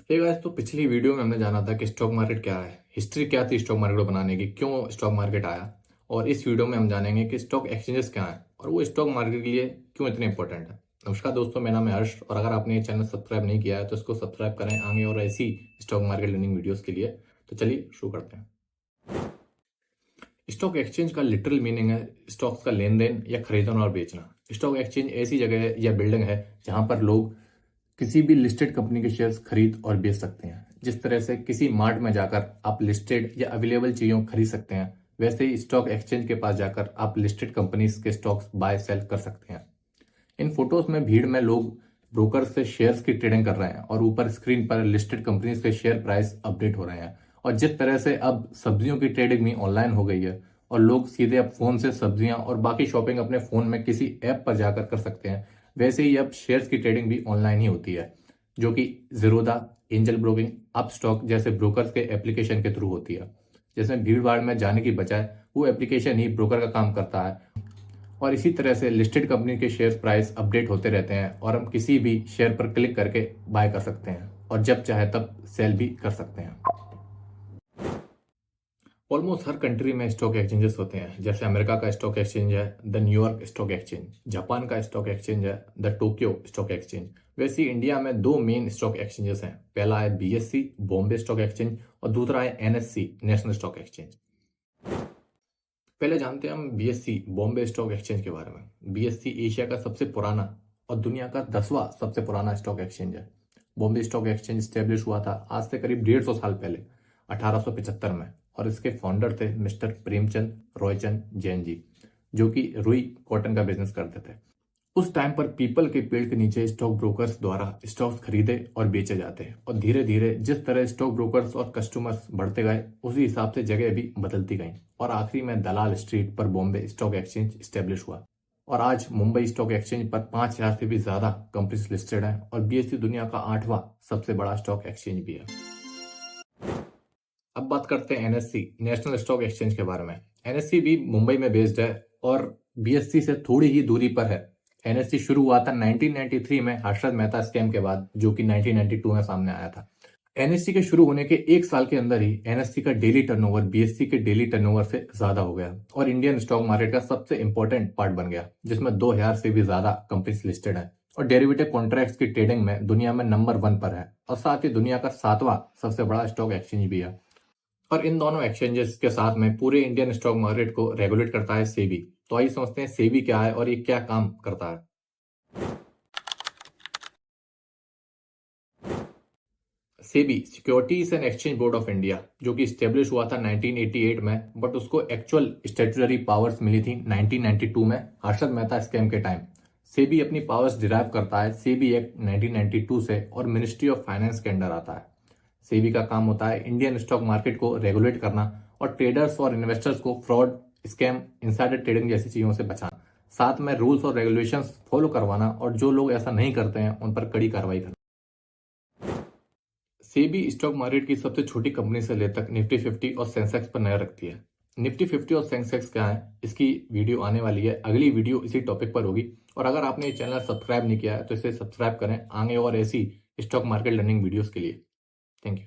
Hey guys, तो पिछली video में हमने जाना था कि स्टॉक मार्केट क्या है, हिस्ट्री क्या थी स्टॉक मार्केट को बनाने की, क्यों स्टॉक मार्केट आया। और इस वीडियो में हम जानेंगे कि स्टॉक एक्सचेंजेस क्या है और वो स्टॉक मार्केट के लिए क्यों इतने इंपॉर्टेंट है। नमस्कार दोस्तों, मेरा नाम है हर्ष और अगर आपने ये चैनल सब्सक्राइब नहीं किया है तो इसको सब्सक्राइब करें आगे और ऐसी स्टॉक मार्केट लर्निंग वीडियोस के लिए। तो चलिए शुरू करते हैं। स्टॉक एक्सचेंज का लिटरल मीनिंग है स्टॉक्स का लेन देन या खरीदना और बेचना। स्टॉक एक्सचेंज ऐसी जगह है या बिल्डिंग है जहां पर लोग किसी भी लिस्टेड कंपनी के शेयर्स खरीद और बेच सकते हैं। जिस तरह से किसी मार्ट में जाकर आप लिस्टेड या अवेलेबल चीजों खरीद सकते हैं, वैसे ही स्टॉक एक्सचेंज के पास जाकर आप लिस्टेड कंपनीज के स्टॉक्स बाय सेल कर सकते हैं। इन फोटोज में भीड़ में लोग ब्रोकर से शेयर्स की ट्रेडिंग कर रहे हैं और ऊपर स्क्रीन पर लिस्टेड कंपनीज के शेयर प्राइस अपडेट हो रहे हैं। और जिस तरह से अब सब्जियों की ट्रेडिंग भी ऑनलाइन हो गई है और लोग सीधे अब फोन से सब्जियां और बाकी शॉपिंग अपने फोन में किसी ऐप पर जाकर कर सकते हैं, वैसे ही अब शेयर्स की ट्रेडिंग भी ऑनलाइन ही होती है, जो कि जीरोधा, एंजल ब्रोकिंग, अपस्टॉक जैसे ब्रोकर्स के एप्लीकेशन के थ्रू होती है, जिसमें भीड़ भाड़ में जाने की बजाय वो एप्लीकेशन ही ब्रोकर का काम करता है। और इसी तरह से लिस्टेड कंपनी के शेयर प्राइस अपडेट होते रहते हैं और हम किसी भी शेयर पर क्लिक करके बाय कर सकते हैं और जब चाहे तब सेल भी कर सकते हैं। ऑलमोस्ट हर कंट्री में स्टॉक एक्सचेंजेस होते हैं। जैसे अमेरिका का स्टॉक एक्सचेंज है the New York stock exchange, Japan का स्टॉक एक्सचेंज है द टोक्यो स्टॉक एक्सचेंज। वैसे ही इंडिया में दो मेन स्टॉक एक्सचेंजेस हैं, पहला है बीएससी बॉम्बे स्टॉक एक्सचेंज और दूसरा है एनएससी नेशनल स्टॉक एक्सचेंज। पहले जानते हैं हम बीएससी बॉम्बे स्टॉक एक्सचेंज के बारे में। बीएससी एशिया का सबसे पुराना और दुनिया का 10वां सबसे पुराना स्टॉक एक्सचेंज है। बॉम्बे स्टॉक एक्सचेंज स्टेब्लिश हुआ था आज से करीब 150 साल पहले 1875 में और इसके फाउंडर थे मिस्टर प्रेमचंद रॉयचंद जैन जी, जो कि रुई कॉटन का बिजनेस करते थे। उस टाइम पर पीपल के पेड़ के नीचे स्टॉक ब्रोकर्स द्वारा स्टॉक्स खरीदे और बेचे जाते हैं और धीरे धीरे जिस तरह स्टॉक ब्रोकर्स और कस्टमर्स बढ़ते गए उसी हिसाब से जगह भी बदलती गई और आखिरी में दलाल स्ट्रीट पर बॉम्बे स्टॉक एक्सचेंज स्टेब्लिश हुआ। और आज मुंबई स्टॉक एक्सचेंज पर 5,000 से भी ज्यादा कंपनीज लिस्टेड है और बीएससी दुनिया का 8वां सबसे बड़ा स्टॉक एक्सचेंज भी है। अब बात करते हैं एनएससी नेशनल स्टॉक एक्सचेंज के बारे में। एनएससी भी मुंबई में बेस्ड है और बीएससी से थोड़ी ही दूरी पर है। एनएससी शुरू हुआ था 1993 में हर्षद मेहता स्कैम के बाद, जो कि 1992 में सामने आया था। एनएससी के शुरू होने के एक साल के अंदर ही एनएससी का डेली टर्नओवर बीएससी के डेली टर्नओवर से ज्यादा हो गया और इंडियन स्टॉक मार्केट का सबसे इंपॉर्टेंट पार्ट बन गया, जिसमें 2000 से भी ज्यादा कंपनीज लिस्टेड है और डेरिवेटिव कॉन्ट्रैक्ट्स की ट्रेडिंग में दुनिया में नंबर 1 पर है और साथ ही दुनिया का 7वां सबसे बड़ा स्टॉक एक्सचेंज भी है। और इन दोनों एक्सचेंजेस के साथ में पूरे इंडियन स्टॉक मार्केट को रेगुलेट करता है सेबी। तो आइए समझते हैं सेबी क्या है और ये क्या काम करता है। SEBI securities and exchange board of India, जो कि स्टेब्लिश हुआ था 1988 में, बट उसको एक्चुअल स्टैट्यूटरी पावर्स मिली थी 1992 में हर्षद मेहता स्कैम के टाइम। सेबी अपनी पावर्स डिराइव करता है सेबी एक्ट 1992 से और मिनिस्ट्री ऑफ फाइनेंस के अंडर आता है। सेबी का काम होता है इंडियन स्टॉक मार्केट को रेगुलेट करना और ट्रेडर्स और इन्वेस्टर्स को फ्रॉड, स्कैम, इनसाइडर ट्रेडिंग जैसी चीजों से बचाना, साथ में रूल्स और रेगुलेशंस फॉलो करवाना और जो लोग ऐसा नहीं करते हैं उन पर कड़ी कार्रवाई करना। सेबी स्टॉक मार्केट की सबसे छोटी कंपनी से ले तक निफ्टी 50 और सेंसेक्स पर नजर रखती है। निफ्टी 50 और सेंसेक्स क्या है, इसकी वीडियो आने वाली है, अगली वीडियो इसी टॉपिक पर होगी। और अगर आपने ये चैनल सब्सक्राइब नहीं किया है तो इसे सब्सक्राइब करें आगे और ऐसी स्टॉक मार्केट लर्निंग वीडियोस के लिए। Thank you.